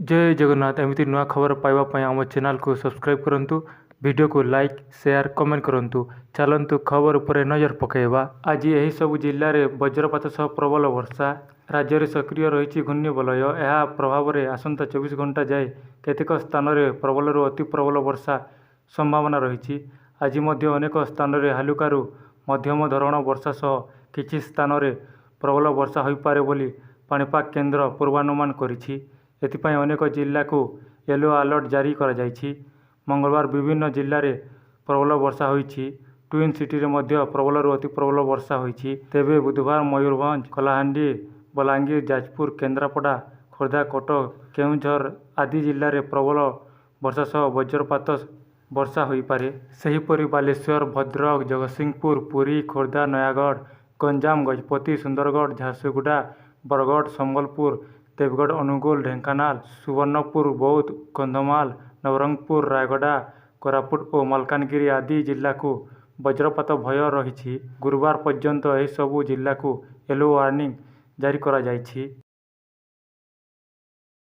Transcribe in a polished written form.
जय जगन्नाथ एमती नुआ खबर पाइबा आम चैनल को सब्सक्राइब करंतु वीडियो को लाइक शेयर कमेंट करंतु चलंतु खबर उपर नजर पकेबा। आज यही सब जिले में वज्रपात सह प्रबल वर्षा राज्य में सक्रिय रही घूर्णिबलय यह प्रभाव में आसंता 24 घंटा जाए केतेक स्थान में प्रबल अति प्रबल वर्षा संभावना रही। आज मध्य अनेक स्थान में हालुकारु मध्यम धरण वर्षा सह किछि स्थान में प्रबल वर्षा हो पारे बोली पाणीपाग केन्द्र पूर्वानुमान करिछि। एथिपाई अनेक जिला को येलो अलर्ट जारी करा जाइछि। मंगलवार विभिन्न जिले में प्रबल वर्षा होइछि। ट्विन सिटी रे मध्य प्रबल अति प्रबल वर्षा होइछि। तेबे बुधवार मयूरभंज कलाहांडी बलांगीर जाजपुर केन्द्रापड़ा खोर्धा कटक केउझर आदि जिले में प्रबल वर्षा सह वज्रपात वर्षा हो पारे। सेहीपरि बालेश्वर भद्रक जगतसिंहपुर पुरी खोर्धा नयागढ़ गंजाम गजपति सुंदरगढ़ झारसुगुड़ा बरगढ़ संबलपुर देवगढ़ अनुगुल ढेंकानाल सुवर्णपुर बौद्ध कंधमाल नवरंगपुर रायगड़ा कोरापुट और मालकानगिरी आदि जिला को वज्रपात भय रही। गुरुवार पर्यंत यह सबू जिला को येलो वार्निंग जारी करा जाइछि।